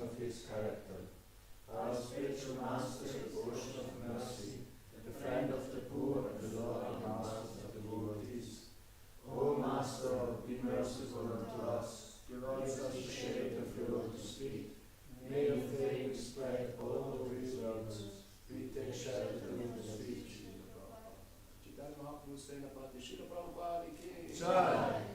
of his character. Our spiritual master, the ocean of mercy, the friend of the poor and the Lord and master of the devotees. O Master, be merciful unto us. Give us the shade of your lotus feet. May your fame spread all over these realms. We take shelter in the speech. Chaitanya Mahaprabhu Senapati Srila Prabhupada ki Jai.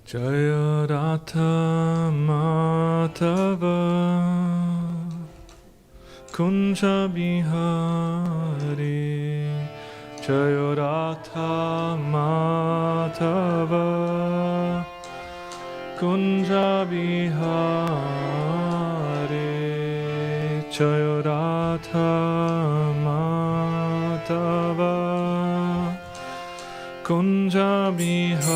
Jaya Radha Madhava Kunja Bihari Jaya Radha Madhava Kunja Bihari Jaya Radha Madhava Kunja Bihari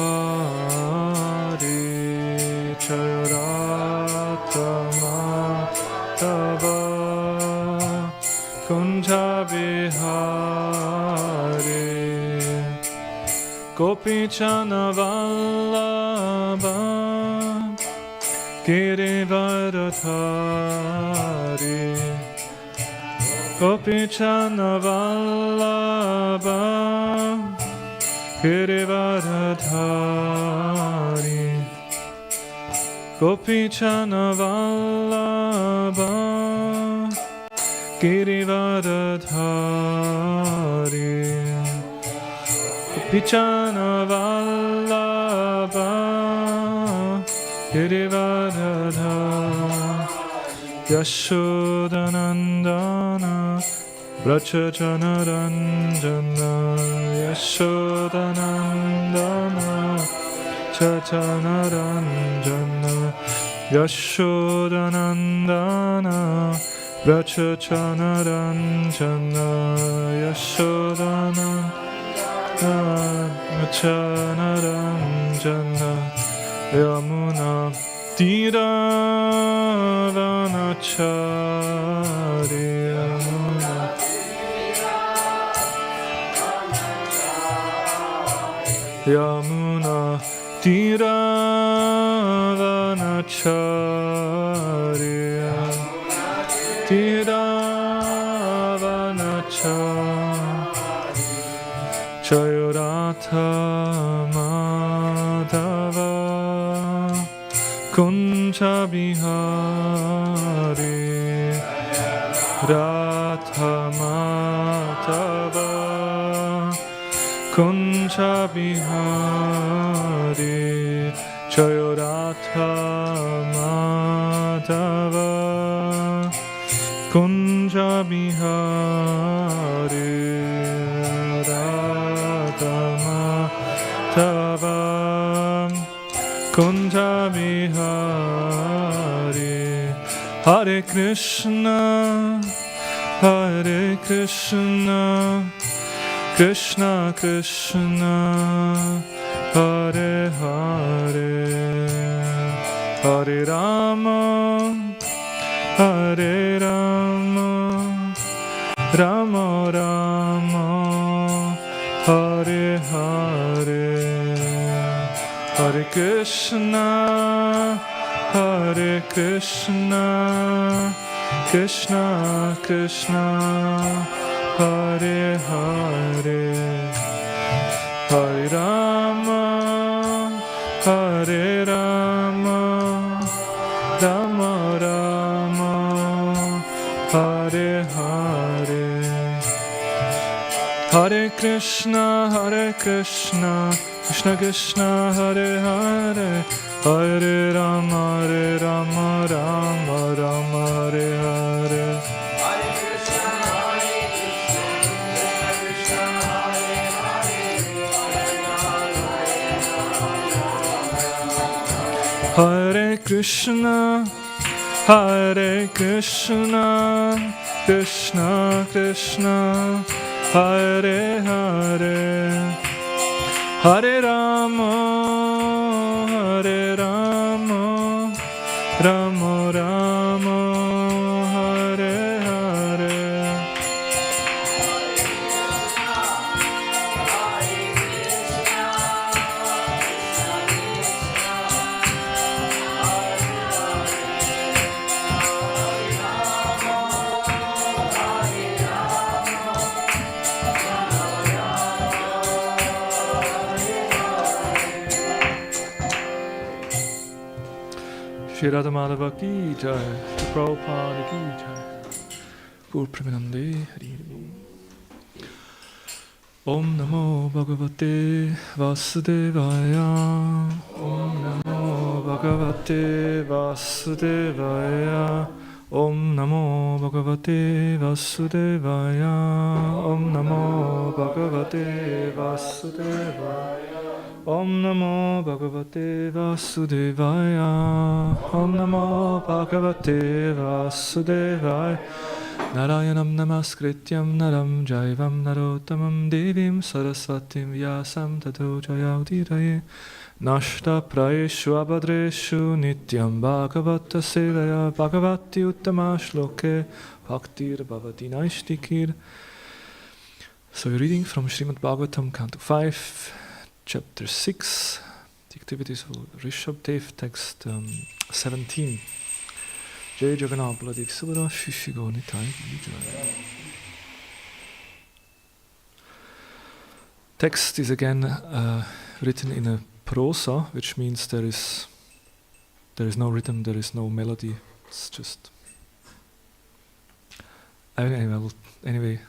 Jaya Radha Madhava Kunja Bihari Gopichana Vallabha Girivaradhari Gopichana Vallabha Girivaradhari Gopichana Vallabha Girivaradhari Gopichana Vallabha Girivaradhari Yashodanandana Vrachajana Ranjana Yashodanandana Chachana Ranjana Yashodanandana Vrachajana Ranjana Yashodanandana Chachana Ranjana Yamuna Tiravanachari Yamuna Tiravanachari Tiravanachari Jaya Radha Madhava Kunja Bihari Radha Madhava Kunja Bihari Jaya Radha Madhava Kunja Bihari Radha Madhava Kunja Bihari Hare Krishna Hare Krishna, Krishna Krishna, Hare Hare, Hare Rama, Hare Rama, Rama Rama, Hare Hare, Hare Krishna, Hare Krishna, Krishna Krishna, Hare Hare, Hare Rama, Hare Rama, Rama Rama, Hare Hare, Hare Krishna, Krishna Krishna, Hare Hare, Hare Rama, Rama Rama, Hare Hare. Hare Krishna, Hare Krishna, Krishna Krishna, Hare Hare, Hare Rama, Hare Rama, Rama Rama, Hare Hare. Shri Radha Madhava ki jai, Shri Prabhupada ki jai, Gaur Premanande Hari Hari. Om Namo Bhagavate Vasudevaya, Om Namo Bhagavate Vasudevaya, Om Namo Bhagavate Vasudevaya, Om Namo Bhagavate Vasudevaya. Om Namo Bhagavate Vasudevaya, Om Namo Bhagavate Vasudevaya, Narayanam Namaskrityam Naram Jaivam Narottamam Devim Saraswatim Vyasam Tato Jayaudiraye, Nashta Prayeshu Abhadreshu Nityam Bhagavata Sevaya, Bhagavati Uttama Shloke Bhaktir Bhavati Naishtikir. So we're reading from Srimad Bhagavatam, Canto 5, Chapter 6, the activities of Rishabdev, text 17. Jai Jagannath Baladev Subhara Shishigo Nitai Vijay. Text is again written in a prosa, which means there is no rhythm, there is no melody. It's just. I will anyway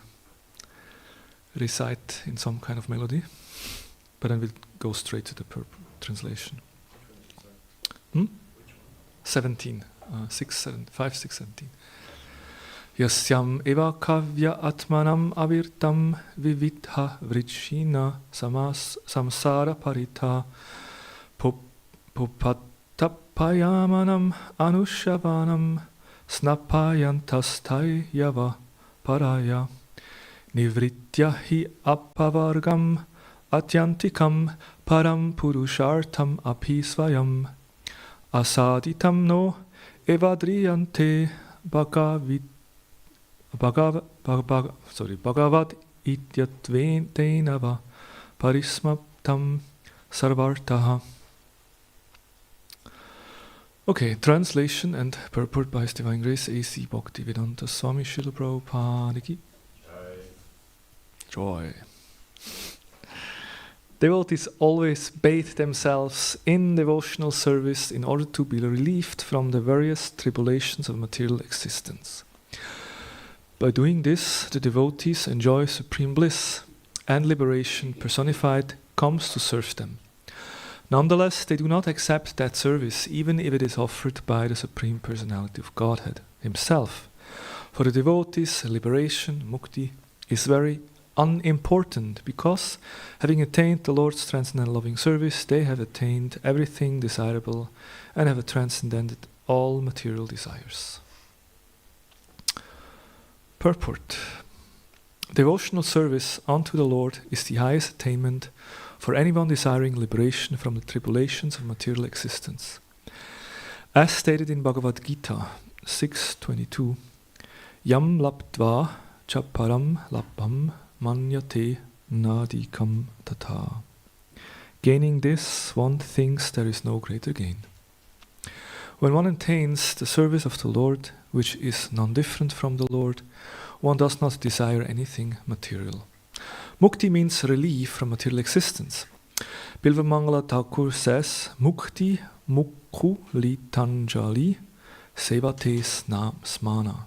recite in some kind of melody. But then we'll go straight to the translation. 17, 6, 7, 5, 6, 17. Yasyam eva kavya atmanam avirtam vivitha vrishina samsara parita pupattapayamanam anushavanam snapayantastai yava paraya nivritya hi apavargam Atyantikam param purushartam apisvayam asaditam no evadriyante bhagavad ityatvenava parismaptam sarvartaha. Okay, translation and purport by His Divine Grace A.C. Bhaktivedanta Swami Srila Prabhupada ki joy. Devotees always bathe themselves in devotional service in order to be relieved from the various tribulations of material existence. By doing this, the devotees enjoy supreme bliss, and liberation personified comes to serve them. Nonetheless, they do not accept that service, even if it is offered by the Supreme Personality of Godhead Himself. For the devotees, liberation, mukti, is very unimportant, because, having attained the Lord's transcendental loving service, they have attained everything desirable and have transcended all material desires. Purport. Devotional service unto the Lord is the highest attainment for anyone desiring liberation from the tribulations of material existence. As stated in Bhagavad Gita 6.22, Yam laptva chaparam lapam manyate nadikam tata. Gaining this, one thinks there is no greater gain. When one attains the service of the Lord, which is non-different from the Lord, one does not desire anything material. Mukti means relief from material existence. Bilvamangala Thakur says, Mukti mukhu litanjali sevate smana.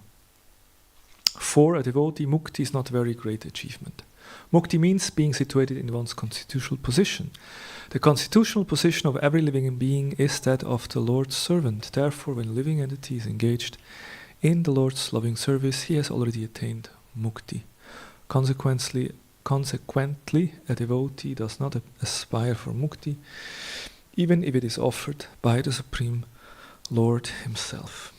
For a devotee, mukti is not a very great achievement. Mukti means being situated in one's constitutional position. The constitutional position of every living being is that of the Lord's servant. Therefore, when a living entity is engaged in the Lord's loving service, he has already attained mukti. Consequently, a devotee does not aspire for mukti, even if it is offered by the Supreme Lord Himself.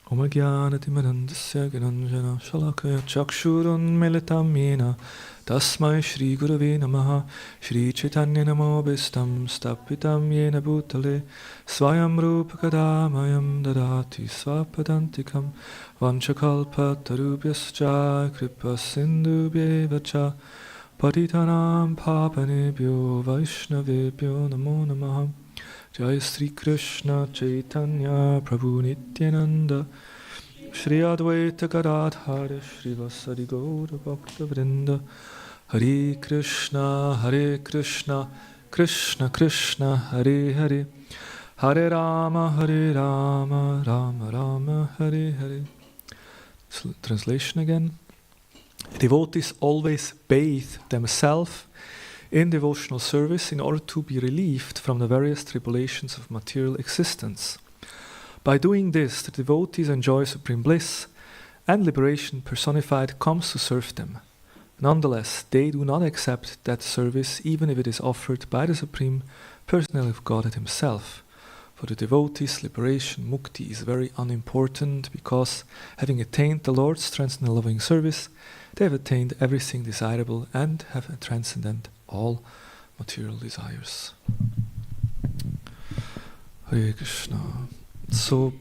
Om Jnana-timirandasya Gyananjana Shalakaya Chakshurun Militam Yena Tasmai Shri Gurave Namaha Shri Chaitanya Namobhistam Stapitam Yena Bhutale Swayam Rupa Kadamayam Dadati Swapadantikam Vanchakalpa Tarubhyascha Kripa Sindhubhye Cha Patitanam Papanebhyo Vaishnavebhyo Namo Namaha Jai Sri Krishna Chaitanya Prabhu Nityananda Shri Advaita Gadadhara Shri Vasadi Gaura Bhakta Vrinda Hare Krishna Krishna Krishna Hare Hare Hare Rama Rama Rama Hare Hare. Translation again. Devotees always bathe themselves in devotional service in order to be relieved from the various tribulations of material existence. By doing this, the devotees enjoy supreme bliss, and liberation personified comes to serve them. Nonetheless, they do not accept that service even if it is offered by the Supreme Personality of Godhead Himself. For the devotees, liberation, mukti, is very unimportant because, having attained the Lord's transcendental loving service, they have attained everything desirable and have transcended all material desires. Hare Krishna. So,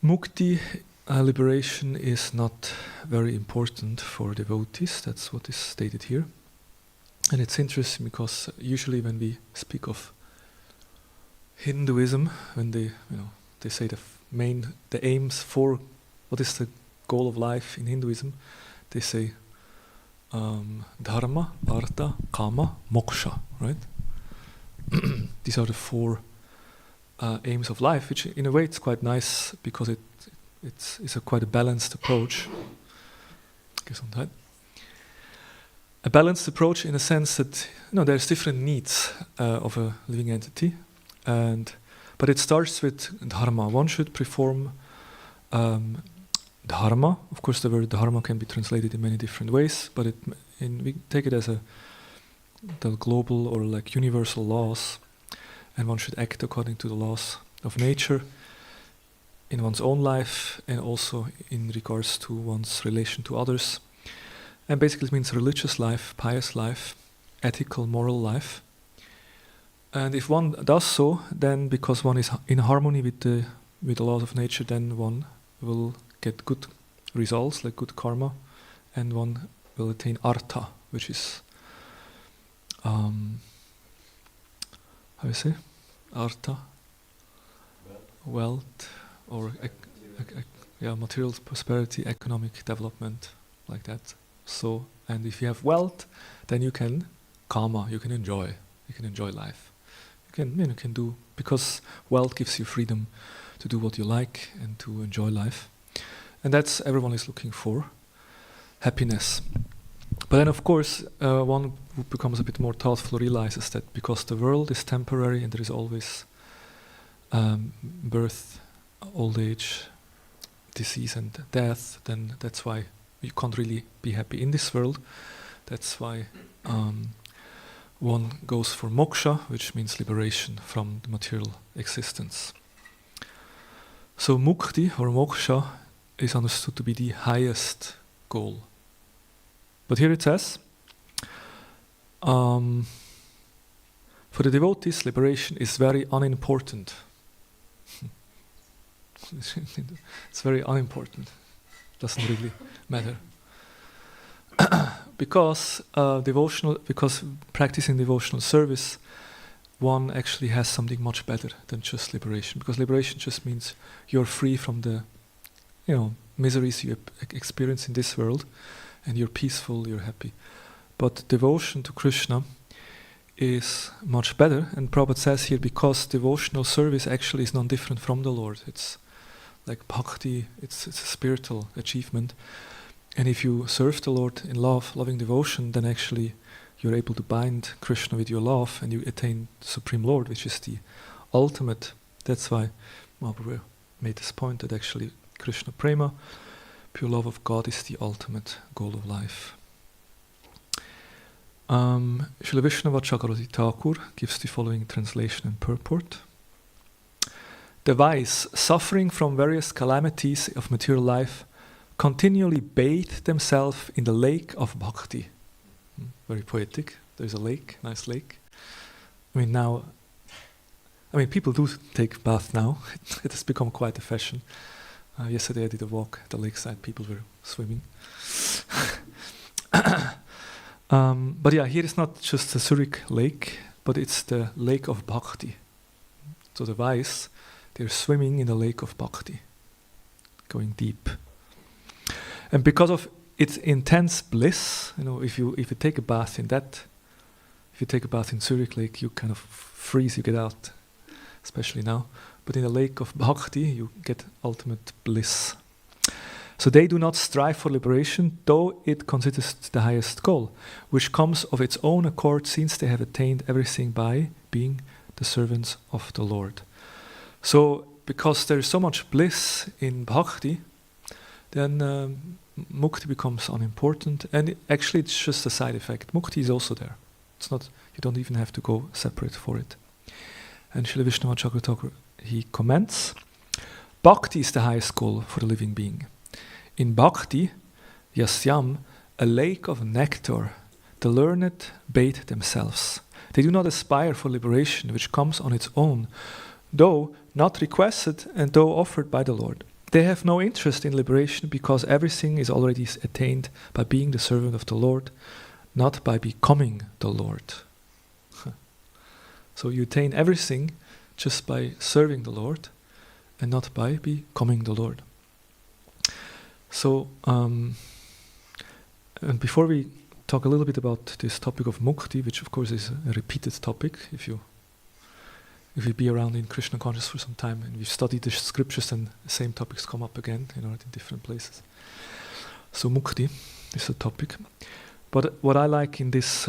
mukti, liberation, is not very important for devotees. That's what is stated here. And it's interesting because usually when we speak of Hinduism, when they say the aims for what is the goal of life in Hinduism, they say dharma, artha, kama, moksha, right? These are the four aims of life, which in a way it's quite nice because it's quite a balanced approach. A balanced approach in a sense that there's different needs of a living entity, but it starts with dharma. One should perform dharma. Of course, the word dharma can be translated in many different ways, but we take it as the global or like universal laws, and one should act according to the laws of nature in one's own life and also in regards to one's relation to others. And basically it means religious life, pious life, ethical, moral life. And if one does so, then because one is in harmony with the laws of nature, then one will get good results, like good karma, and one will attain artha, which is how you say? Artha? Wealth, or material prosperity, economic development, like that. So, and if you have wealth, then you can karma, you can enjoy life. You can do, because wealth gives you freedom to do what you like and to enjoy life. And that's everyone is looking for, happiness. But then of course, one who becomes a bit more thoughtful realizes that because the world is temporary and there is always birth, old age, disease and death, then that's why you can't really be happy in this world. That's why one goes for moksha, which means liberation from the material existence. So mukti or moksha is understood to be the highest goal. But here it says, for the devotees, liberation is very unimportant. It's very unimportant. Doesn't really matter. Because practicing devotional service, one actually has something much better than just liberation. Because liberation just means you're free from the, miseries you experience in this world, and you're peaceful, you're happy. But devotion to Krishna is much better, and Prabhupada says here, because devotional service actually is non-different from the Lord. It's like bhakti, it's a spiritual achievement. And if you serve the Lord in love, loving devotion, then actually you're able to bind Krishna with your love, and you attain the Supreme Lord, which is the ultimate. That's why Mahaprabhu made this point that actually Krishnaprema, pure love of God, is the ultimate goal of life. Srila Vishnava Chakravarti Thakur gives the following translation and purport. The wise, suffering from various calamities of material life, continually bathe themselves in the lake of bhakti. Very poetic. There's a lake, nice lake. People do take bath now. It has become quite a fashion. Yesterday I did a walk at the lakeside. People were swimming. But yeah, here it's not just a Zurich lake, but it's the lake of bhakti. So the wise, they're swimming in the lake of bhakti, going deep. And because of its intense bliss, if you take a bath in Zurich Lake, you kind of freeze, you get out, especially now. But in the lake of bhakti, you get ultimate bliss. So they do not strive for liberation, though it considers the highest goal, which comes of its own accord, since they have attained everything by being the servants of the Lord. So, because there is so much bliss in bhakti, then mukti becomes unimportant, and actually it's just a side effect. Mukti is also there. It's not, you don't even have to go separate for it. And Srila Vishnava Chakravarti, he comments, Bhakti is the highest goal for the living being. In Bhakti, Yasyam, a lake of nectar, the learned bathe themselves. They do not aspire for liberation, which comes on its own, though not requested and though offered by the Lord. They have no interest in liberation because everything is already attained by being the servant of the Lord, not by becoming the Lord. So you attain everything just by serving the Lord and not by becoming the Lord. So, and before we talk a little bit about this topic of mukti, which of course is a repeated topic, if you be around in Krishna consciousness for some time and we've studied the scriptures, and the same topics come up again, in different places. So mukti is a topic. But what I like in this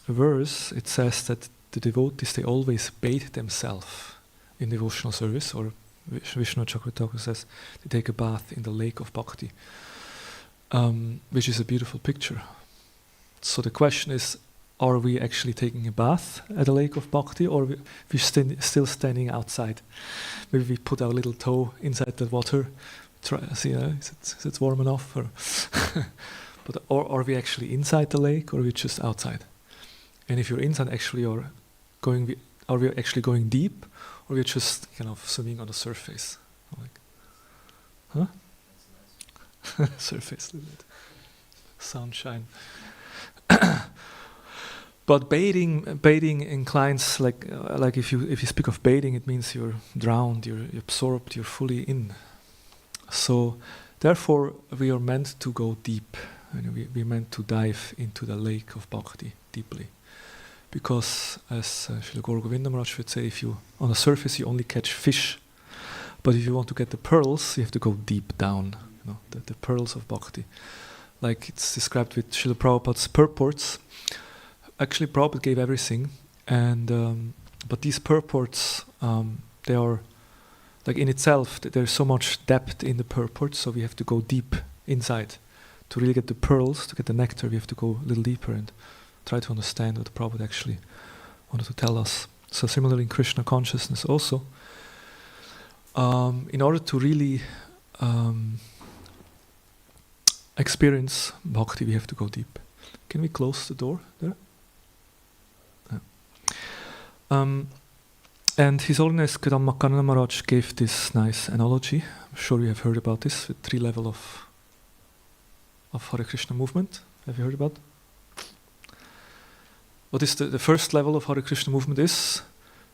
verse, it says that the devotees, they always bathe themselves in devotional service, or Vishnu Chakravarti says they take a bath in the lake of bhakti, which is a beautiful picture. So the question is, are we actually taking a bath at the lake of bhakti, or we're still standing outside? Maybe we put our little toe inside the water, see, is it warm enough? Or are we actually inside the lake, or are we just outside? And if you're inside, actually, are we actually going deep, or we're just kind of swimming on the surface? Surface, a little bit. Sunshine. But bathing inclines, like if you speak of bathing, it means you're drowned, you're absorbed, you're fully in. So therefore we are meant to go deep, and we're meant to dive into the lake of bhakti deeply. Because as Srila Gaura Govinda Maharaj would say, if you on the surface you only catch fish, but if you want to get the pearls, you have to go deep down. The pearls of bhakti, like it's described with Srila Prabhupada's purports. Actually, Prabhupada gave everything, and but these purports, they are like in itself. There's so much depth in the purports, so we have to go deep inside to really get the pearls, to get the nectar. We have to go a little deeper and try to understand what Prabhupada actually wanted to tell us. So similarly in Krishna consciousness also, in order to really experience Bhakti, we have to go deep. Can we close the door there? Yeah. And His Holiness Kadammakananda Maharaj gave this nice analogy. I'm sure you have heard about this, the 3 levels of Hare Krishna movement. Have you heard about? What is the first level of Hare Krishna movement is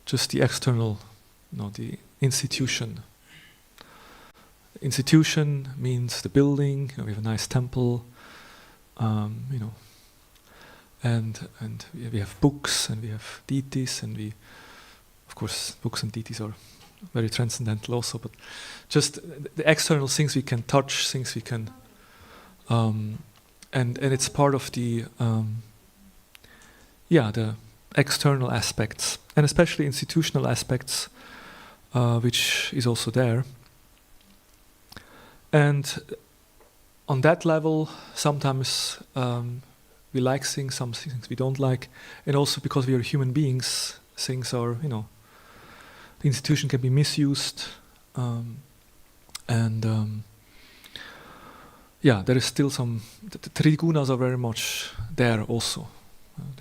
just the external, the institution. Institution means the building. We have a nice temple, and we have books and we have deities, and of course, books and deities are very transcendental also. But just the external things we can touch, things we can, and it's part of the external aspects, and especially institutional aspects, which is also there. And on that level, sometimes we like things, some things we don't like, and also because we are human beings, things are, the institution can be misused, there is still some. The 3 gunas are very much there also.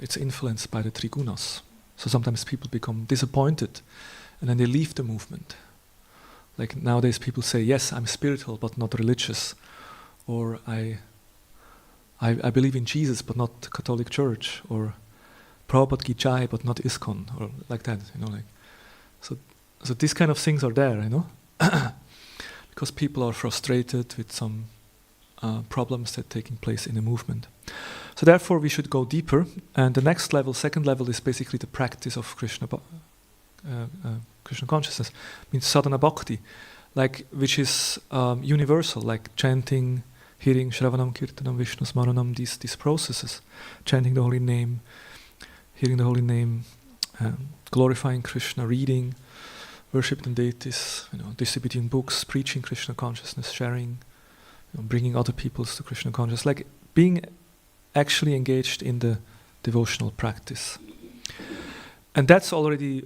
It's influenced by the 3 gunas. So sometimes people become disappointed, and then they leave the movement. Like nowadays, people say, "Yes, I'm spiritual, but not religious," or "I believe in Jesus, but not the Catholic Church," or "Prabhupada ki jai, but not ISKCON," or like that. So these kind of things are there, because people are frustrated with some problems that are taking place in the movement. So therefore, we should go deeper. And the next level, second level, is basically the practice of Krishna consciousness, means sadhana bhakti, which is universal, like chanting, hearing, shravanam, kirtanam, vishnu smaranam, these processes, chanting the holy name, hearing the holy name, glorifying Krishna, reading, worshiping deities, distributing books, preaching Krishna consciousness, sharing, bringing other peoples to Krishna consciousness, like being actually engaged in the devotional practice. And that's already,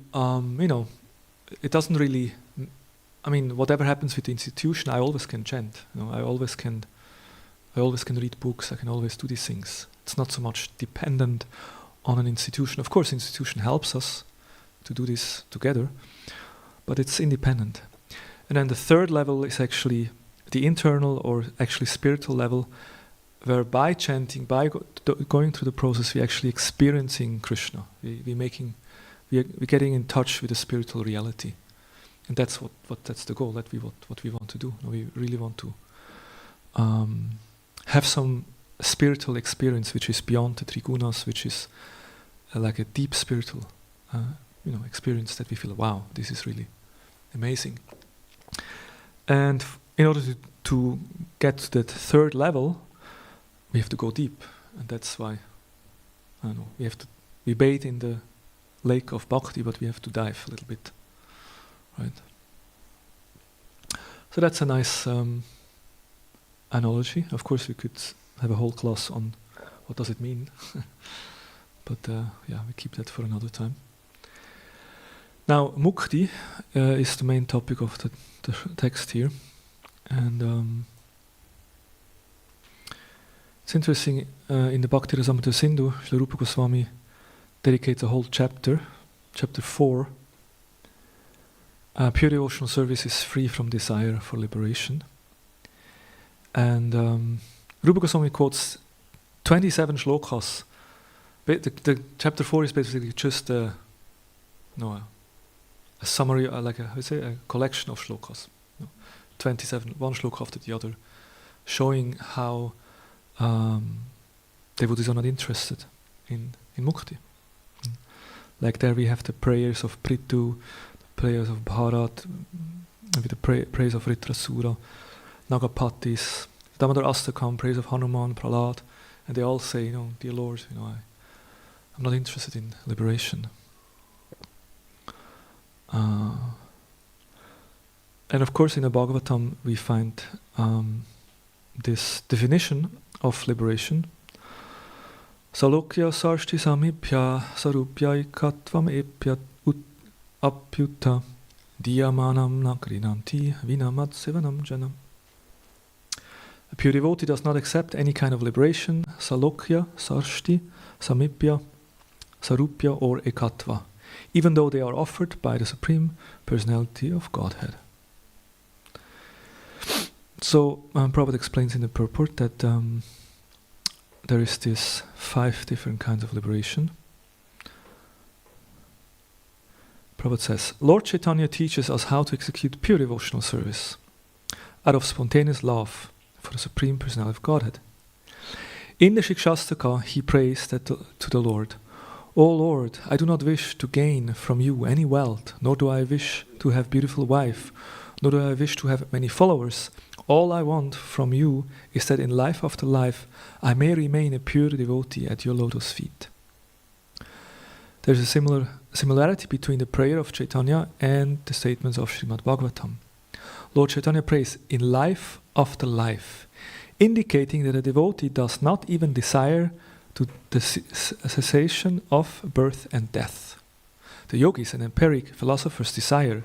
it doesn't really, whatever happens with the institution, I always can chant. I always can read books. I can always do these things. It's not so much dependent on an institution. Of course, institution helps us to do this together, but it's independent. And then the third level is actually the internal or actually spiritual level, where by chanting, by going through the process, we're actually experiencing Krishna. We're getting in touch with the spiritual reality, and that's that's the goal. What we want to do. We really want to have some spiritual experience which is beyond the 3 gunas, which is like a deep spiritual, experience that we feel, wow, this is really amazing. And in order to get to that third level, we have to go deep, and that's why we bathe in the lake of Bhakti, but we have to dive a little bit, right? So that's a nice analogy. Of course, we could have a whole class on what does it mean, but we keep that for another time. Now, mukti is the main topic of the text here, and it's interesting. In the Bhakti Rasamrita Sindhu, Srila Rupa Goswami dedicates a whole chapter 4. Pure devotional service is free from desire for liberation. And Rupa Goswami quotes 27 shlokas. The chapter 4 is basically just a summary, a collection of shlokas. 27, one shloka after the other, showing how devotees are not interested in mukti. Like there we have the prayers of Prithu, the prayers of Bharat, with the prayers of Ritrasura, Nagapatis, Damodar Astakam, prayers of Hanuman, Prahlad, and they all say, dear Lord, I'm not interested in liberation. And of course in the Bhagavatam we find this definition of liberation. Salokya sarshti samibhya sarupya ikatvam epyat apyutta Diyamanam nakrinanti vinamat sevanam janam. A pure devotee does not accept any kind of liberation, salokya, sarshti, samipya, sarupya or ekatva, even though they are offered by the Supreme Personality of Godhead. So Prabhupada explains in the purport that there is this 5 different kinds of liberation. Prabhupada says, Lord Chaitanya teaches us how to execute pure devotional service out of spontaneous love for the Supreme Personality of Godhead. In the Shikshastaka, he prays that to the Lord, O Lord, I do not wish to gain from you any wealth, nor do I wish to have beautiful wife, nor do I wish to have many followers. All I want from you is that in life after life I may remain a pure devotee at your lotus feet. There's a similarity between the prayer of Chaitanya and the statements of Srimad Bhagavatam. Lord Chaitanya prays in life after life, indicating that a devotee does not even desire the cessation of birth and death. The yogis and empiric philosophers desire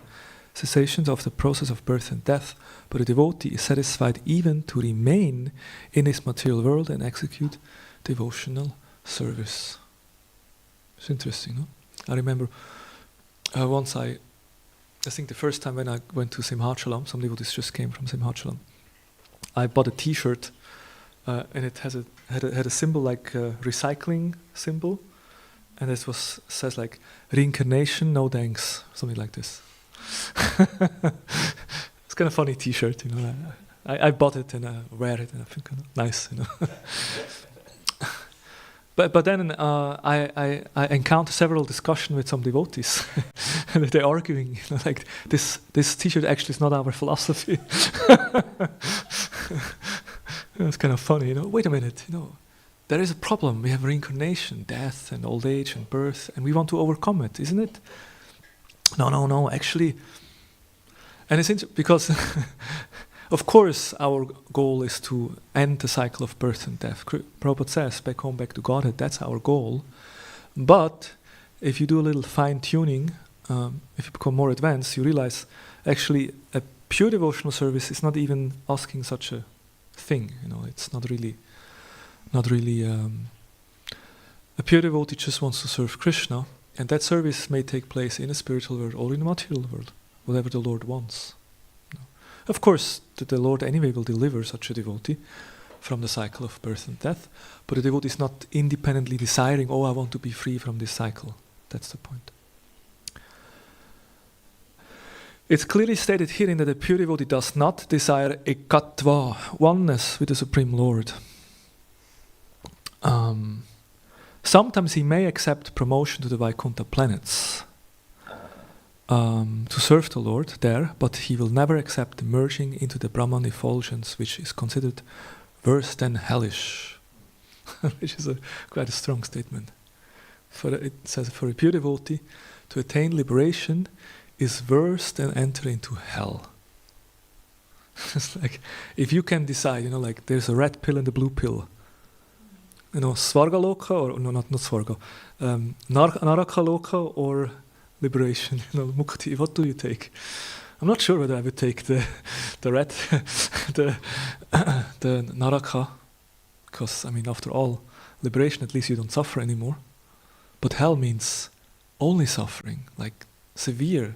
cessations of the process of birth and death, but a devotee is satisfied even to remain in this material world and execute devotional service. It's interesting, no? I remember once I think the first time when I went to Simhachalam, some devotees just came from Simhachalam, I bought a T-shirt and it had a symbol like a recycling symbol, and it says like reincarnation, no thanks, something like this. It's kind of funny T-shirt, you know. I bought it and I wear it and I feel kind of nice, you know. But then I encountered several discussions with some devotees, and they're arguing, you know, like this T-shirt actually is not our philosophy. It's kind of funny, you know. Wait a minute, you know, there is a problem. We have reincarnation, death, and old age and birth, and we want to overcome it, isn't it? No, actually, and it's because, of course, our goal is to end the cycle of birth and death. Prabhupada says, back home, back to Godhead, that's our goal. But if you do a little fine-tuning, if you become more advanced, you realize, actually, a pure devotional service is not even asking such a thing, you know, it's not really, a pure devotee just wants to serve Krishna, and that service may take place in a spiritual world or in a material world, whatever the Lord wants. You know. Of course, the Lord anyway will deliver such a devotee from the cycle of birth and death, but the devotee is not independently desiring, I want to be free from this cycle. That's the point. It's clearly stated herein that a pure devotee does not desire ekatva, oneness with the Supreme Lord. Sometimes he may accept promotion to the Vaikuntha planets to serve the Lord there, but he will never accept the merging into the Brahman effulgence, which is considered worse than hellish, which is quite a strong statement. It says, for a pure devotee, to attain liberation is worse than entering into hell. It's like, if you can decide, you know, like there's a red pill and a blue pill, you know, Svarga Loka, or no, not Svarga, Naraka Loka or liberation, you know, Mukti, what do you take? I'm not sure whether I would take the red, the Naraka, because, I mean, after all, liberation, at least you don't suffer anymore. But hell means only suffering, like severe.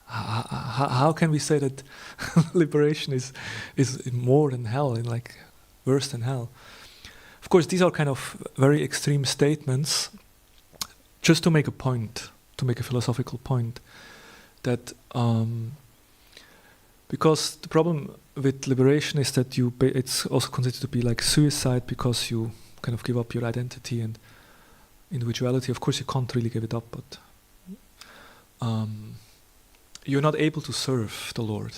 How can we say that liberation is more than hell, and like worse than hell? Of course, these are kind of very extreme statements, just to make a point, to make a philosophical point, that because the problem with liberation is that it's also considered to be like suicide, because you kind of give up your identity and individuality. Of course, you can't really give it up, but you're not able to serve the Lord.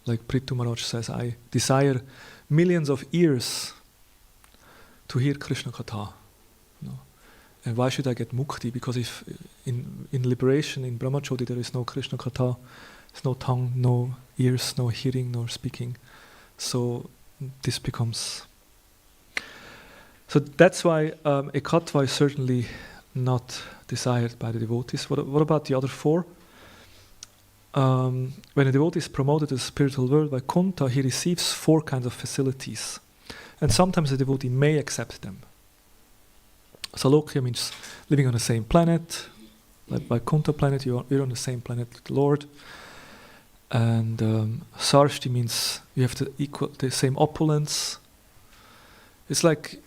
Like Prithu Maharaj says, I desire millions of ears to hear Krishna Katha. You know? And why should I get mukti? Because if in liberation, in Brahmacharya, there is no Krishna Katha, there's no tongue, no ears, no hearing, nor speaking. So this becomes... So that's why ekatva is certainly not desired by the devotees. What about the other 4? when a devotee is promoted to the spiritual world by Vaikuntha, he receives 4 kinds of facilities. And sometimes a devotee may accept them. Salokya means living on the same planet. Like Vaikuntha planet, you're on the same planet with the Lord. And Sarshti means you have the same opulence. It's like,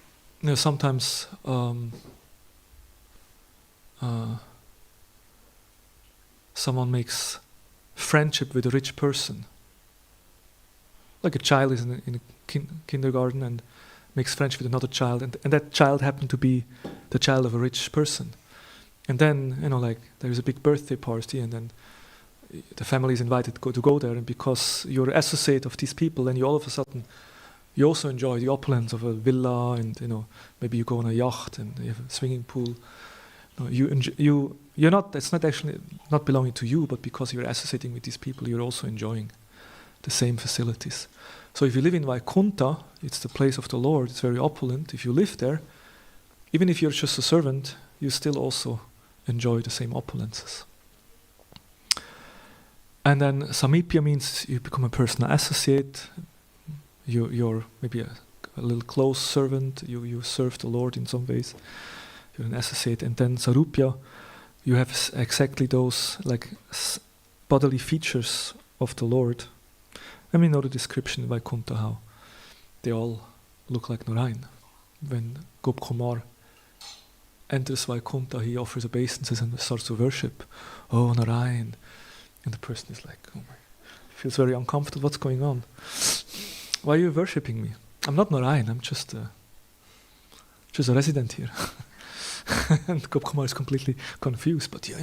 sometimes someone makes friendship with a rich person. Like a child is in a kindergarten and makes friendship with another child, and that child happened to be the child of a rich person. And then, there is a big birthday party, and then the family is invited to go there, and because you're associate of these people, then you all of a sudden, you also enjoy the opulence of a villa, and maybe you go on a yacht, and you have a swimming pool. You're not. It's not actually not belonging to you, but because you're associating with these people, you're also enjoying the same facilities. So if you live in Vaikuntha, it's the place of the Lord. It's very opulent. If you live there, even if you're just a servant, you still also enjoy the same opulences. And then Samipya means you become a personal associate. You're maybe a little close servant. You serve the Lord in some ways. You're an associate. And then Sarupya, you have exactly those bodily features of the Lord. And we know the description in Vaikuntha how they all look like Narayan. When Gop Kumar enters Vaikuntha, he offers obeisances and starts to worship. Oh, Narayan. And the person is like, oh my, feels very uncomfortable. What's going on? Why are you worshipping me? I'm not Narayan. I'm just a resident here. And Gop Kumar is completely confused. But you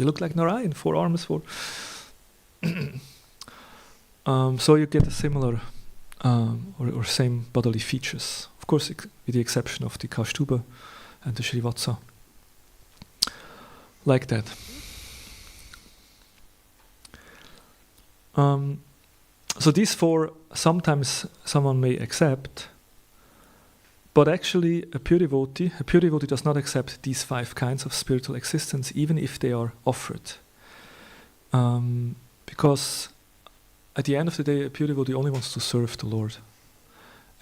look like Narayan. 4 arms, 4. So you get a similar or same bodily features. Of course, with the exception of the Kaustuba and the Srivatsa. Like that. So these 4, sometimes someone may accept, but actually a pure devotee does not accept these 5 kinds of spiritual existence, even if they are offered. Because at the end of the day, a pure devotee only wants to serve the Lord,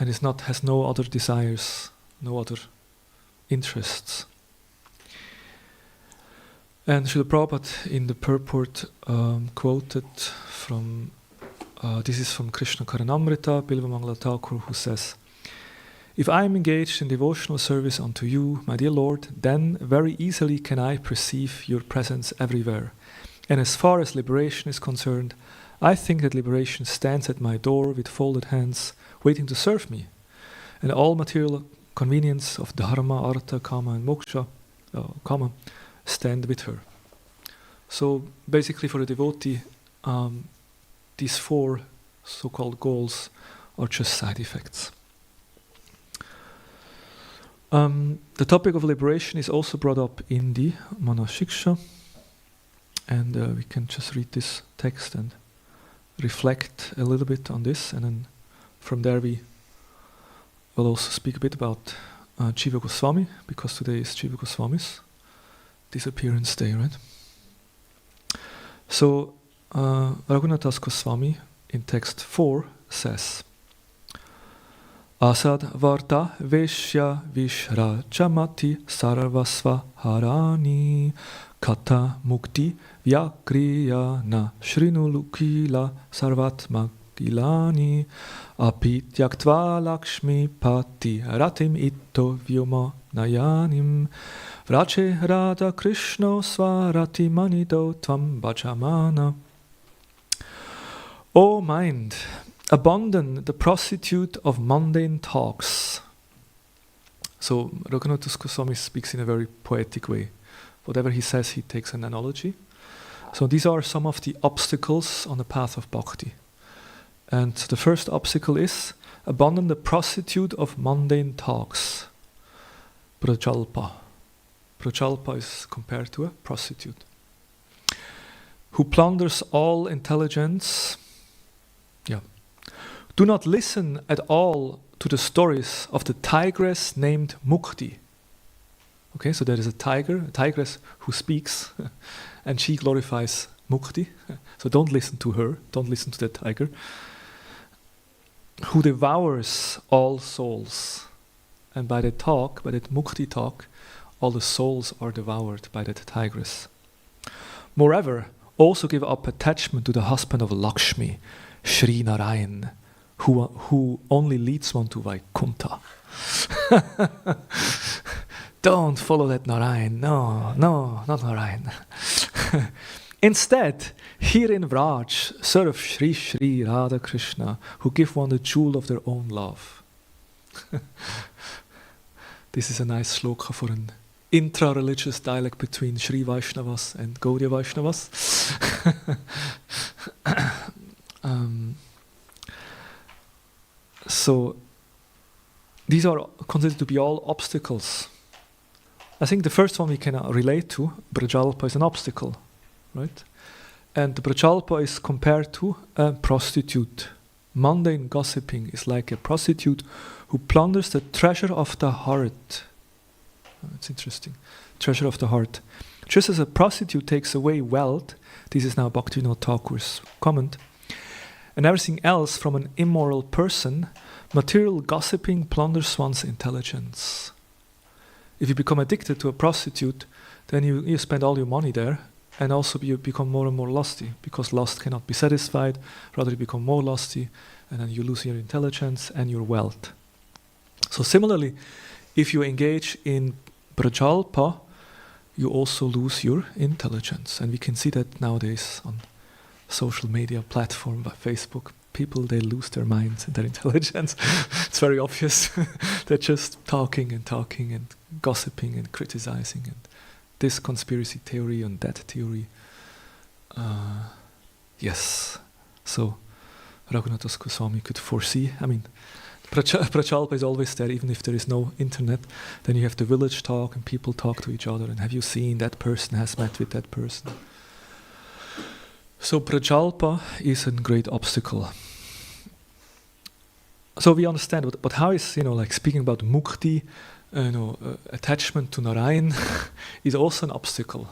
and has no other desires, no other interests. And Srila Prabhupada in the purport quoted from, this is from Krishna Karanamrita, Bilva Mangala Thakur, who says, "If I am engaged in devotional service unto you, my dear Lord, then very easily can I perceive your presence everywhere. And as far as liberation is concerned, I think that liberation stands at my door with folded hands, waiting to serve me. And all material convenience of dharma, artha, kama, and moksha, kama, stand with her." So basically for a devotee, these 4 so-called goals are just side effects. The topic of liberation is also brought up in the Manashiksha, and we can just read this text and reflect a little bit on this, and then from there we will also speak a bit about Jiva Goswami, because today is Jiva Goswami's disappearance day, right? So Raghunathas Goswami in text 4 says, "Asad varta veshya vishra chamati sarvasva harani kata mukti vyakriya na shrinulukila sarvatma gilani api tyaktva lakshmi pati ratim itto vyoma nayanim vrache radha krishno svarati manido tvam bhajamana." O mind, abandon the prostitute of mundane talks. So Raghunathas Goswami speaks in a very poetic way. Whatever he says, he takes an analogy. So these are some of the obstacles on the path of bhakti. And the first obstacle is abandon the prostitute of mundane talks. Prajalpa. Prajalpa is compared to a prostitute. Who plunders all intelligence. Yeah. Do not listen at all to the stories of the tigress named Mukti. Okay, so there is a tigress who speaks, and she glorifies Mukti, so don't listen to her, don't listen to that tiger, who devours all souls. And by that talk, by that Mukti talk, all the souls are devoured by that tigress. Moreover, also give up attachment to the husband of Lakshmi, Sri Narayan, who only leads one to Vaikuntha. Don't follow that Narayan. No, not Narayan. Instead, here in Vraj, serve Sri Sri Radha Krishna, who give one the jewel of their own love. This is a nice sloka for an intra-religious dialogue between Sri Vaishnavas and Gaudiya Vaishnavas. So these are considered to be all obstacles. I think the first one we can relate to, Brajalpa, is an obstacle, right? And the Brajalpa is compared to a prostitute. Mundane gossiping is like a prostitute who plunders the treasure of the heart. Oh, it's interesting. Treasure of the heart. Just as a prostitute takes away wealth, this is now Bhaktivinoda Thakur's comment, and everything else from an immoral person, material gossiping plunders one's intelligence. If you become addicted to a prostitute, then you spend all your money there, and also you become more and more lusty, because lust cannot be satisfied, rather you become more lusty, and then you lose your intelligence and your wealth. So similarly, if you engage in Brajalpa, you also lose your intelligence. And we can see that nowadays on social media platform, by Facebook, people, they lose their minds and their intelligence. It's very obvious. They're just talking and gossiping and criticizing and this conspiracy theory and that theory. Yes. So Raghunath Goswami could foresee. I mean, Prajalpa is always there, even if there is no internet. Then you have the village talk and people talk to each other. And have you seen that person has met with that person? So Prajalpa is a great obstacle. So we understand, but how is, like speaking about mukti, attachment to Narayan is also an obstacle.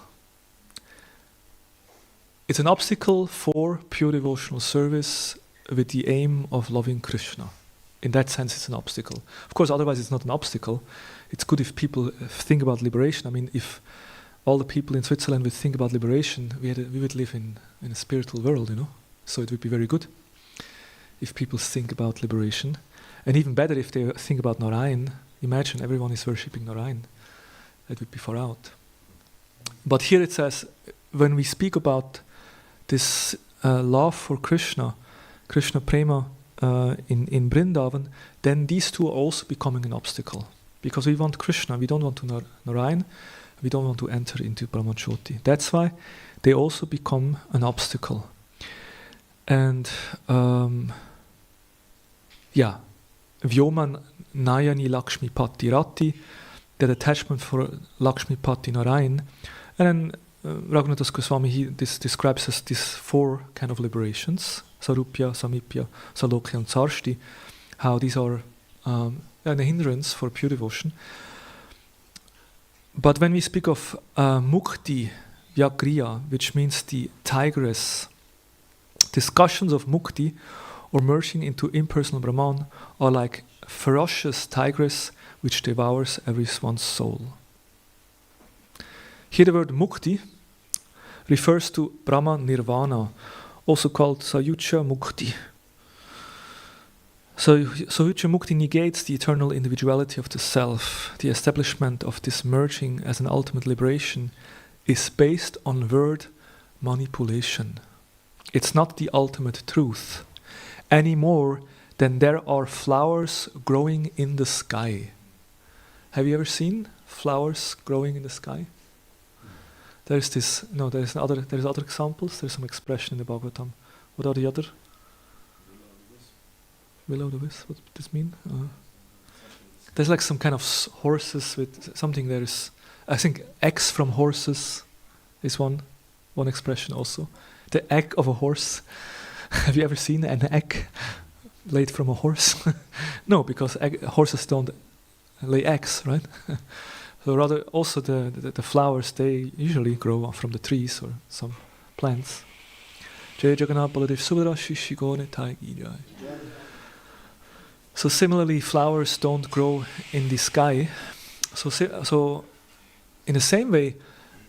It's an obstacle for pure devotional service with the aim of loving Krishna. In that sense, it's an obstacle. Of course, otherwise it's not an obstacle. It's good if people think about liberation. I mean, if all the people in Switzerland would think about liberation, we would live in a spiritual world, So it would be very good if people think about liberation. And even better if they think about Narayan. Imagine everyone is worshipping Narayan. That would be far out. But here it says, when we speak about this love for Krishna, Krishnaprema in Vrindavan, then these two are also becoming an obstacle. Because we want Krishna, we don't want to Narayan, we don't want to enter into Brahmajyoti. That's why they also become an obstacle. And Vyoman Nayani Lakshmi Pati Rati, that attachment for Lakshmi Pati Narayan. And then Raghunath Goswami, he describes as these four kind of liberations, Sarupya, Samipya, Salokya and Sarshti, how these are an hindrance for pure devotion. But when we speak of Mukti Vyagriya, which means the tigress, discussions of Mukti or merging into impersonal Brahman are like ferocious tigress which devours everyone's soul. Here the word Mukti refers to Brahma Nirvana, also called Sayucha Mukti. So Sayucha Mukti negates the eternal individuality of the self. The establishment of this merging as an ultimate liberation is based on word manipulation. It's not the ultimate truth, any more than there are flowers growing in the sky. Have you ever seen flowers growing in the sky? There's other examples. There's some expression in the Bhagavatam. What are the other? Will o' the wisp. What does this mean? There's like some kind of horses with something. There's, I think, eggs from horses is one expression also. The egg of a horse. Have you ever seen an egg laid from a horse? No, because horses don't lay eggs, right? So rather, also the flowers, they usually grow from the trees or some plants. Jai Jagannath Baladev Subhadra Shishi Gone Tai Gi Jai. So similarly, flowers don't grow in the sky. So in the same way,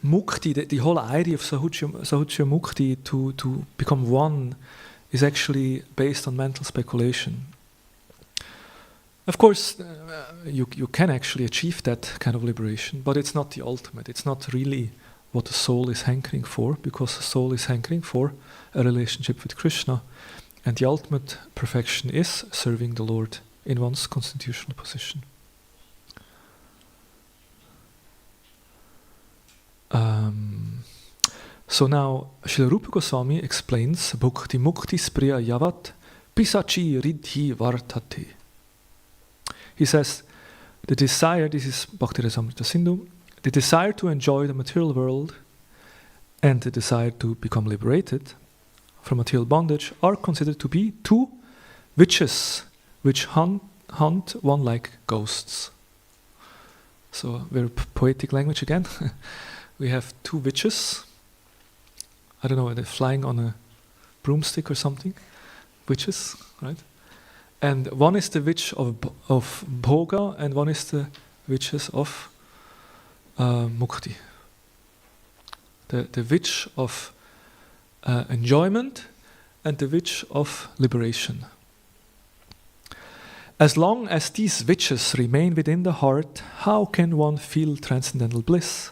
mukti, the whole idea of Sahuja Mukti to become one is actually based on mental speculation. Of course, you can actually achieve that kind of liberation, but it's not the ultimate. It's not really what the soul is hankering for, because the soul is hankering for a relationship with Krishna, and the ultimate perfection is serving the Lord in one's constitutional position. So now, Srila Rupa Goswami explains Bhakti Mukti Spriya Yavat Pisachi Riddhi Vartate. He says, the desire, this is Bhakti Rasamrita Sindhu, the desire to enjoy the material world and the desire to become liberated from material bondage are considered to be two witches which hunt one like ghosts. So very poetic language again. We have two witches. I don't know, they're flying on a broomstick or something. Witches, right? And one is the witch of Bhoga, and one is the witches of Mukti. The witch of enjoyment and the witch of liberation. As long as these witches remain within the heart, how can one feel transcendental bliss?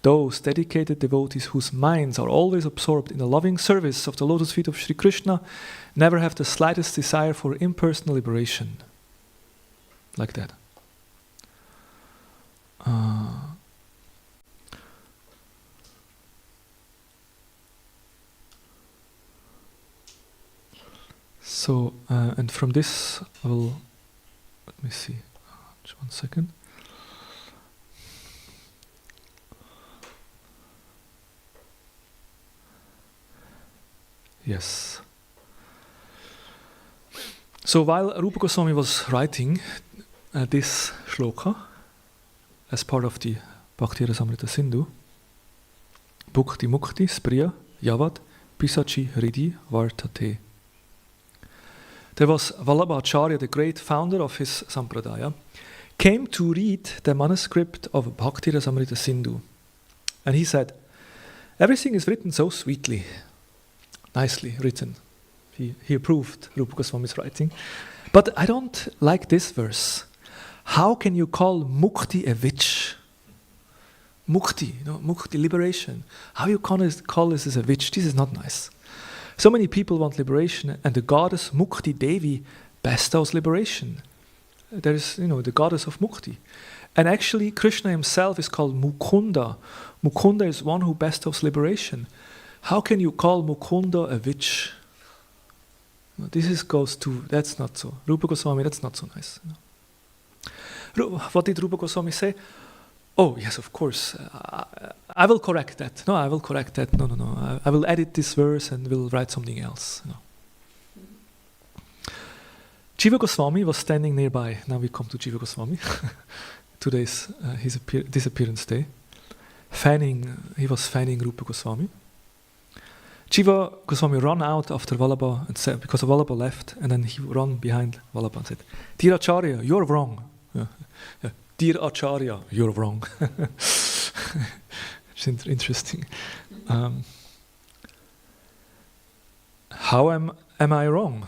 Those dedicated devotees whose minds are always absorbed in the loving service of the lotus feet of Sri Krishna never have the slightest desire for impersonal liberation. Like that. And from this, I will, let me see, just 1 second. Yes. So while Rupa Goswami was writing this shloka as part of the Bhakti Rasamrita Sindhu, Bhakti Mukti Spriya Yavat Pisachi Hridi Vartate, there was Vallabhacharya, the great founder of his sampradaya, came to read the manuscript of Bhakti Rasamrita Sindhu. And he said, everything is written so sweetly, nicely written. He approved Rupa Goswami's writing. But I don't like this verse. How can you call mukti a witch? Mukti, mukti, liberation. How you call this as a witch? This is not nice. So many people want liberation, and the goddess Mukti Devi bestows liberation. There is, the goddess of Mukti. And actually, Krishna himself is called Mukunda. Mukunda is one who bestows liberation. How can you call Mukunda a witch? That's not so. Rupa Goswami, that's not so nice. What did Rupa Goswami say? Oh, yes, of course. I will correct that. No, I will correct that. No. I will edit this verse and will write something else. Jiva Goswami was standing nearby. Now we come to Jiva Goswami. Today's his disappearance day. He was fanning Rupa Goswami. Jiva Goswami ran out after Vallabha and said, because Vallabha left, and then he ran behind Vallabha and said, Dear Acharya, you're wrong. Yeah. Dear Acharya, you're wrong. It's interesting. How am I wrong?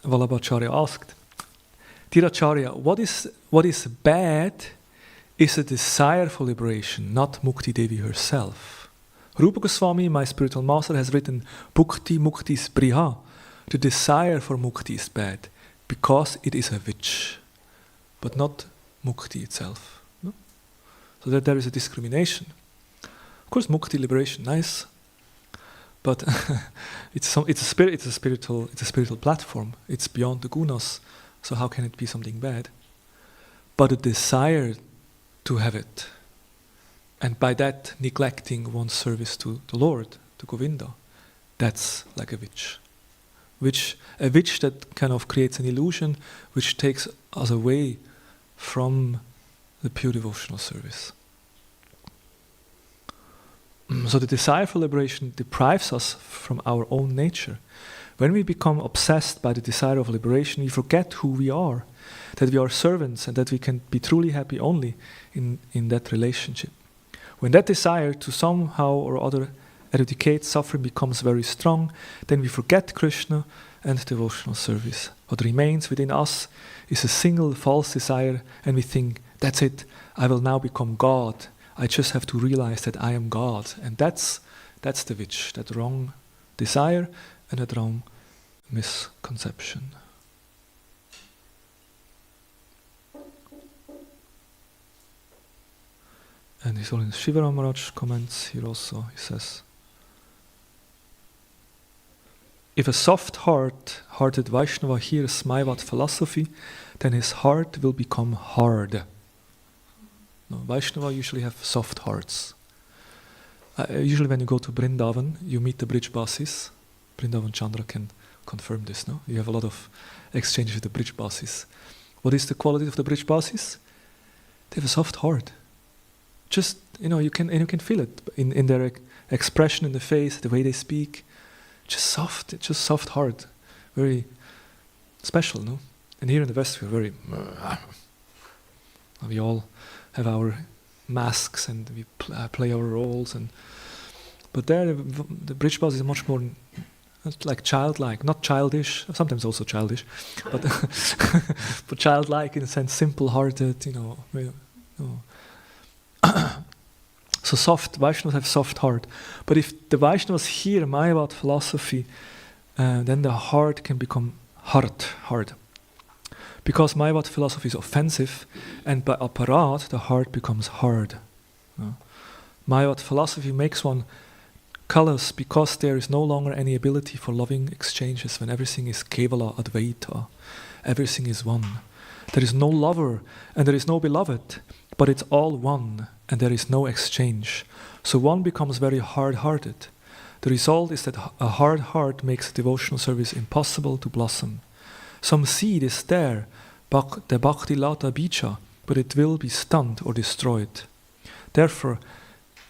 Vallabhacharya asked. Dear Acharya, what is bad is a desire for liberation, not Mukti Devi herself. Rupa Goswami, my spiritual master, has written Bhakti Mukti Spriha. The desire for Mukti is bad because it is a witch, but not Mukti itself. No? So that there is a discrimination. Of course, Mukti, liberation, nice, but it's a spiritual platform. It's beyond the gunas. So how can it be something bad? But a desire to have it, and by that neglecting one's service to the Lord, to Govinda, that's like a witch. A witch that kind of creates an illusion which takes us away from the pure devotional service. So the desire for liberation deprives us from our own nature. When we become obsessed by the desire of liberation, we forget who we are, that we are servants and that we can be truly happy only in that relationship. When that desire to somehow or other eradicate suffering becomes very strong, then we forget Krishna and devotional service. What remains within us is a single false desire, and we think, that's it, I will now become God. I just have to realize that I am God. And that's the witch, that wrong desire and that wrong misconception. And His Holiness Shiva Ramaraj comments here also. He says, if a soft-hearted Vaishnava hears Mayavad philosophy, then his heart will become hard. No, Vaishnava usually have soft hearts. Usually when you go to Vrindavan, you meet the bridge bosses. Vrindavan Chandra can confirm this, no? You have a lot of exchanges with the bridge bosses. What is the quality of the bridge bosses? They have a soft heart. Just, you can feel it in their expression in the face, the way they speak. Just soft heart. Very special, no? And here in the West we all have our masks and we play our roles, but there the bridge boss is much more like childlike, not childish, sometimes also childish, but but childlike in a sense, simple-hearted, So Vaishnavas have soft heart. But if the Vaishnavas hear Mayavad philosophy, then the heart can become hard. Because Mayavad philosophy is offensive, and by aparad, the heart becomes hard. Mayavad philosophy makes one callous because there is no longer any ability for loving exchanges when everything is kevala advaita. Everything is one. There is no lover and there is no beloved, but it's all one and there is no exchange. So one becomes very hard-hearted. The result is that a hard heart makes devotional service impossible to blossom. Some seed is there, the Bhakti Lata Bija, but it will be stunned or destroyed. Therefore,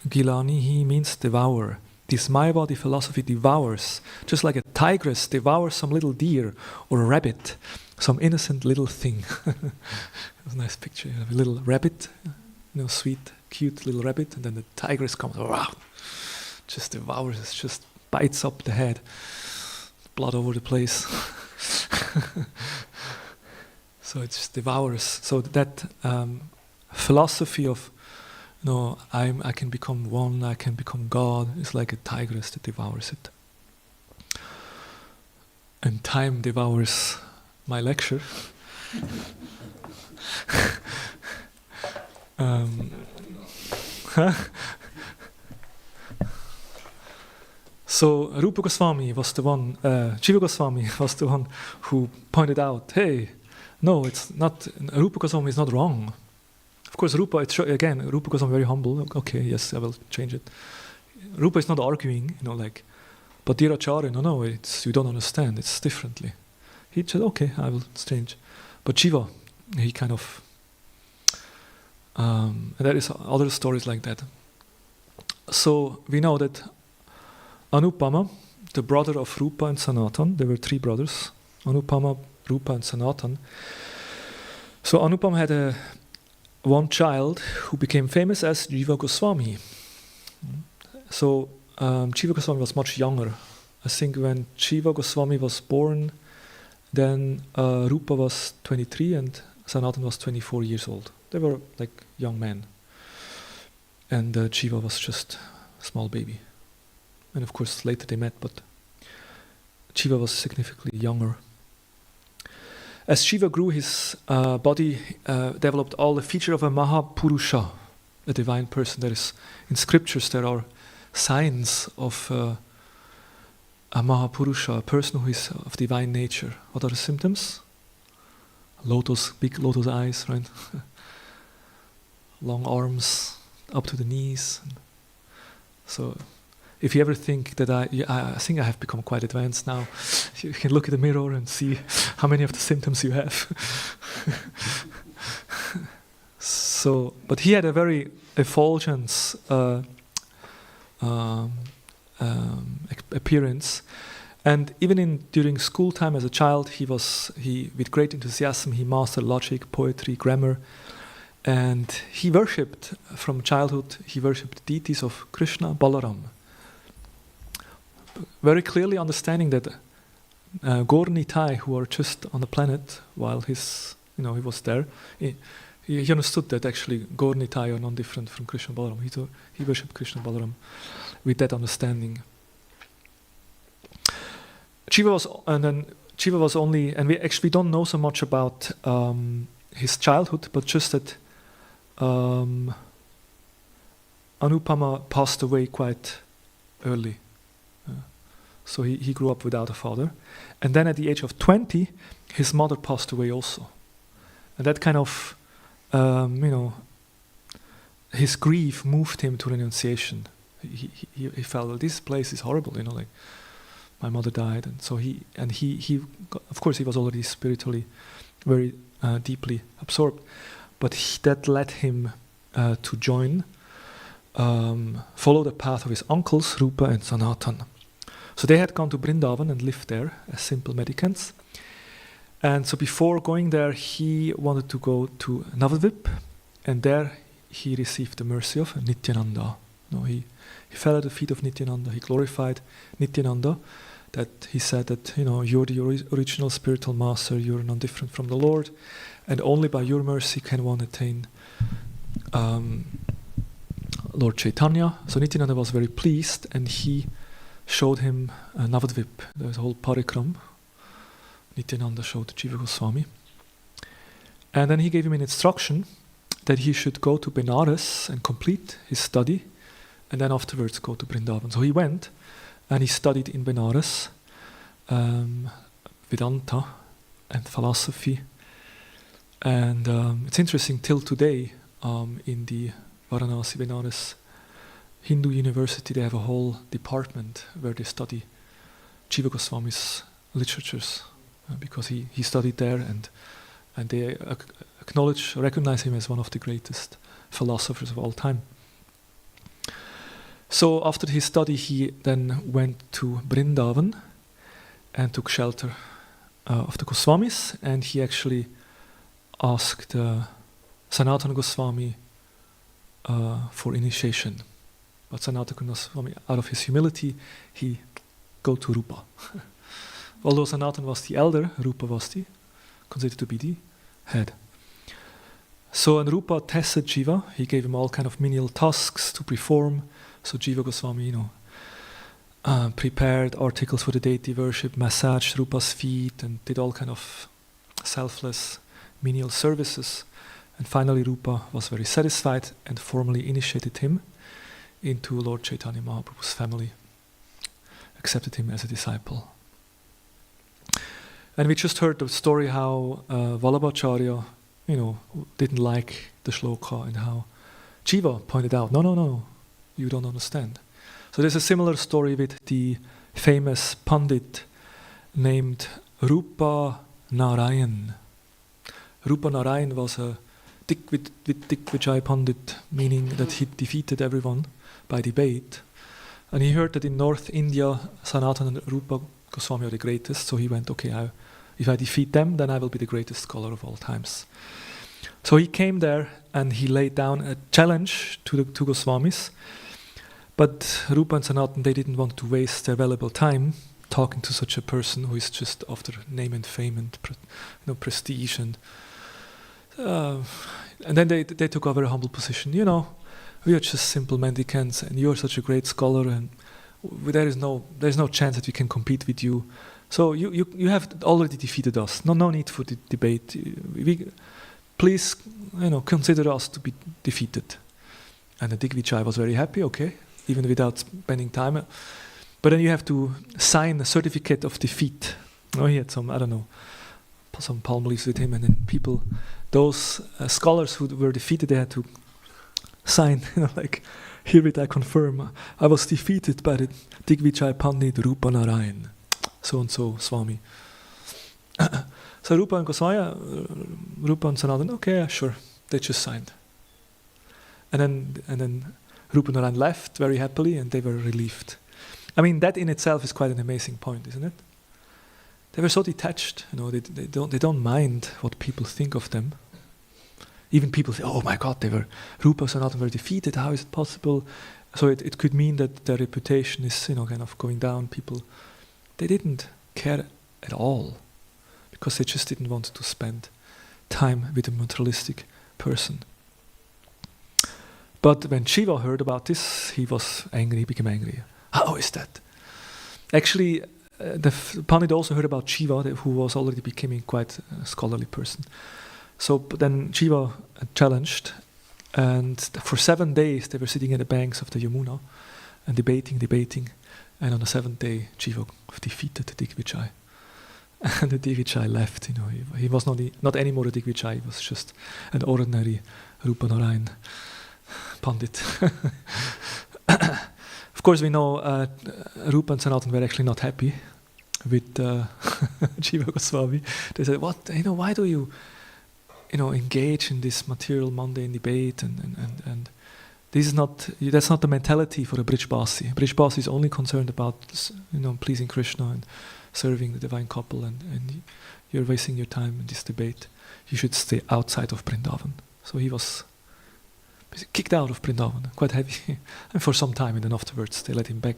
Gilanihi means devour. This Mayavadi philosophy devours, just like a tigress devours some little deer or a rabbit, some innocent little thing. That's a nice picture. You have a little rabbit, sweet, cute little rabbit, and then the tigress comes, just devours it, just bites up the head, blood over the place. So it just devours. So that philosophy of, I can become one, I can become God, is like a tigress that devours it. And time devours my lecture. So Rupa Goswami was the one, Jiva Goswami was the one who pointed out, hey, no, it's not, Rupa Goswami is not wrong. Of course, Rupa, Rupa Goswami very humble. Okay, yes, I will change it. Rupa is not arguing, but dear Acharya, no, you don't understand, it's differently. He said, okay, I will change. But Jiva, he kind of, and there is other stories like that. So we know that Anupama, the brother of Rupa and Sanatan, there were three brothers, Anupama, Rupa and Sanatan. So Anupama had one child who became famous as Jiva Goswami. So Jiva Goswami was much younger. I think when Jiva Goswami was born, then Rupa was 23 and Sanatan was 24 years old. They were like young men. And Jiva was just a small baby. And of course later they met, but Jiva was significantly younger. As Shiva grew, his body developed all the features of a Mahapurusha, a divine person. In scriptures there are signs of a Mahapurusha, a person who is of divine nature. What are the symptoms? Big lotus eyes, right? Long arms up to the knees. So if you ever think that I think I have become quite advanced now, you can look at the mirror and see how many of the symptoms you have. So, but he had a very effulgence appearance. And even during school time as a child, he with great enthusiasm, he mastered logic, poetry, grammar, and he worshipped from childhood. He worshipped deities of Krishna, Balaram, very clearly understanding that Gaur Nitai, who are just on the planet while he was there, he understood that actually Gaur Nitai are non different from Krishna, Balaram. He worshipped Krishna, Balaram with that understanding. Jiva was only, and we actually don't know so much about his childhood, but just that Anupama passed away quite early. So he grew up without a father. And then at the age of 20, his mother passed away also. And that kind of, his grief moved him to renunciation. He felt, well, this place is horrible, like, my mother died, and so he of course he was already spiritually very deeply absorbed, but that led him to follow the path of his uncles Rupa and Sanatan. So they had gone to Vrindavan and lived there as simple mendicants. And so before going there, he wanted to go to Navadvip, and there he received the mercy of Nityananda. He fell at the feet of Nityananda. He glorified Nityananda. That he said that you're the original spiritual master, you're non different from the Lord, and only by your mercy can one attain Lord Chaitanya. So Nityananda was very pleased, and he showed him Navadvip. There's a whole parikram. Nityananda showed Jiva Goswami, and then he gave him an instruction that he should go to Benares and complete his study, and then afterwards go to Vrindavan. So he went. And he studied in Benares, Vedanta and philosophy. And it's interesting, till today, in the Varanasi Benares Hindu University, they have a whole department where they study Jiva Goswami's literatures, because he studied there, and they recognize him as one of the greatest philosophers of all time. So after his study, he then went to Vrindavan and took shelter of the Goswamis, and he actually asked Sanatana Goswami for initiation. But Sanatana Goswami, out of his humility, he go to Rupa. Although Sanatana was the elder, Rupa was considered to be the head. So and Rupa tested Jiva. He gave him all kind of menial tasks to perform. So Jiva Goswami, prepared articles for the deity worship, massaged Rupa's feet, and did all kind of selfless menial services. And finally Rupa was very satisfied and formally initiated him into Lord Chaitanya Mahaprabhu's family, accepted him as a disciple. And we just heard the story how Vallabhacharya, didn't like the shloka, and how Jiva pointed out, no, you don't understand. So there's a similar story with the famous Pandit named Rupa Narayan. Rupa Narayan was a Digvijay Pandit, meaning that he defeated everyone by debate. And he heard that in North India, Sanatana and Rupa Goswami are the greatest, so he went, okay, if I defeat them, then I will be the greatest scholar of all times. So he came there and he laid down a challenge to the two Goswamis. But Rupa and Sanatana, they didn't want to waste their valuable time talking to such a person who is just after name and fame and prestige, and then they took a very humble position. We are just simple mendicants, and you are such a great scholar, and there's no chance that we can compete with you. So you have already defeated us. No need for the debate. Please, consider us to be defeated. And the Digvijay was very happy. Okay. Even without spending time. But then you have to sign a certificate of defeat. He had some palm leaves with him, and then those scholars who were defeated, they had to sign, like, herewith I confirm, I was defeated by the Digvijay Pandit Rupa Narayan, so-and-so Swami. So Rupa and Sanatana, okay, sure, they just signed. And then Rupa Narayan left very happily and they were relieved. I mean, that in itself is quite an amazing point, isn't it? They were so detached, they don't mind what people think of them. Even people say, oh my God, Rupa Sanatana were defeated, how is it possible? So it could mean that their reputation is, kind of going down. People, they didn't care at all because they just didn't want to spend time with a materialistic person. But when Shiva heard about this, he was angry, he became angry. How is that? Actually, the Pandit also heard about Shiva, who was already becoming quite a scholarly person. So but then Shiva challenged, and for 7 days they were sitting at the banks of the Yamuna and debating. And on the 7th day, Shiva defeated Digvijay. And the Digvijay left, he was not anymore a Digvijay, he was just an ordinary Rupa Narayan Pandit. Of course, we know Rupa and Sanatana were actually not happy with Jiva Goswami. They said, "What? Why do you, engage in this material mundane debate? And this is that's not the mentality for a Brijbasi. Brijbasi is only concerned about, pleasing Krishna and serving the divine couple, and you're wasting your time in this debate. You should stay outside of Vrindavan." So he was kicked out of Vrindavan, quite heavy, and for some time, and then afterwards they let him back.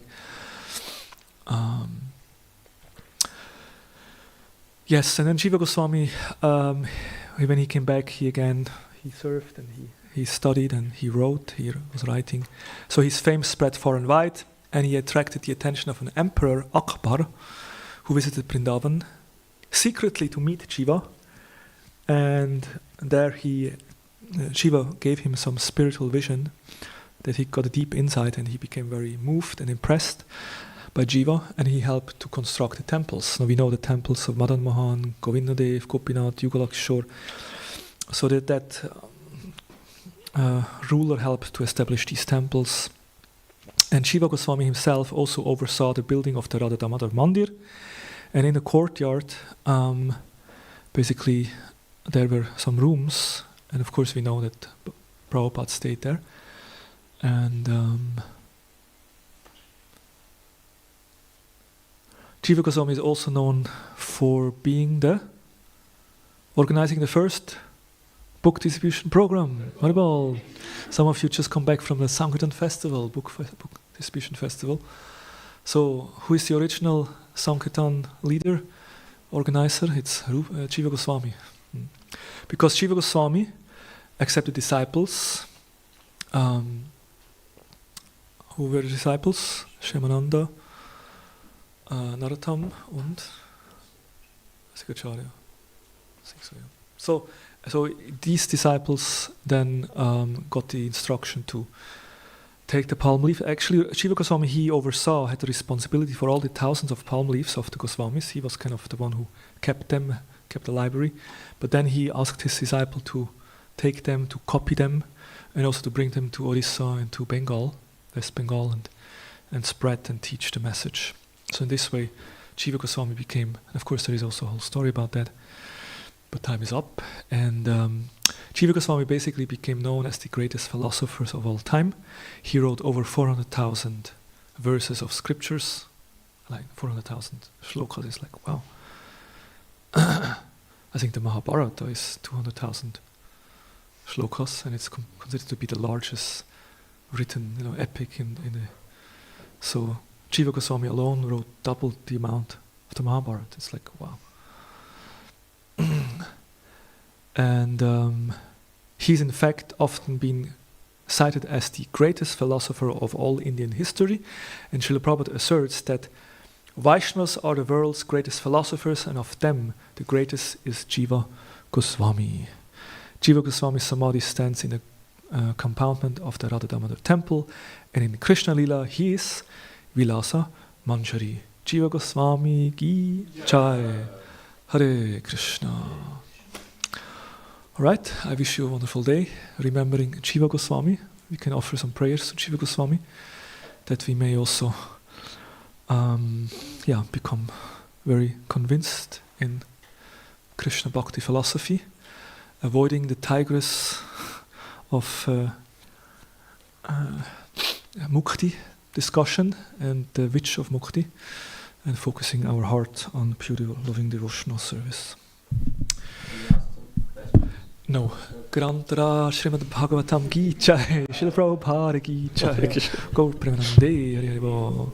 Yes, and then Jiva Goswami, when he came back, he served and he studied and he wrote, he was writing. So his fame spread far and wide, and he attracted the attention of an emperor, Akbar, who visited Vrindavan secretly to meet Jiva, and there Shiva gave him some spiritual vision that he got a deep insight, and he became very moved and impressed by Jiva, and he helped to construct the temples. Now we know the temples of Madan Mohan, Govindadev, Gopinath, Yugalakshore. So that ruler helped to establish these temples. And Shiva Goswami himself also oversaw the building of the Radha Damodar Mandir. And in the courtyard, basically there were some rooms. And of course we know that Prabhupada stayed there. And Jiva Goswami is also known for being organizing the first book distribution program. What about some of you just come back from the Sankirtan Festival, book distribution festival. So who is the original Sankirtan leader, organizer? It's Jiva Goswami. Because Jiva Goswami accepted disciples. Who were the disciples? Shyamananda, Narottam und Sikacharya. I think so, yeah. So these disciples then got the instruction to take the palm leaf. Actually, Jiva Goswami, had the responsibility for all the thousands of palm leaves of the Goswamis. He was kind of the one who kept the library. But then he asked his disciple to take them, to copy them, and also to bring them to Orissa and to Bengal, West Bengal, and spread and teach the message. So in this way, Jiva Goswami became, and of course there is also a whole story about that, but time is up. And Jiva Goswami basically became known as the greatest philosopher of all time. He wrote over 400,000 verses of scriptures, like 400,000 shlokas. It's like, wow. I think the Mahabharata is 200,000 shlokas, and it's considered to be the largest written, epic in the. So Jiva Goswami alone wrote double the amount of the Mahabharata. It's like, wow. And he's in fact often been cited as the greatest philosopher of all Indian history. And Srila Prabhupada asserts that Vaishnavas are the world's greatest philosophers, and of them the greatest is Jiva Goswami. Jiva Goswami's Samadhi stands in a compoundment of the Radha Damodar temple, and in Krishna Lila he is Vilasa Manjari. Jiva Goswami ki jai. Hare Krishna. Alright, I wish you a wonderful day, remembering Jiva Goswami. We can offer some prayers to Jiva Goswami, that we may also become very convinced in Krishna Bhakti philosophy, avoiding the tigress of Mukti discussion and the which of Mukti, and focusing our heart on pure loving devotional service. No. Grantra Srimad Bhagavatam Ki Jai, Srila Prabhupada Ki Jai, Gaur Premanande Hari Hari Bol.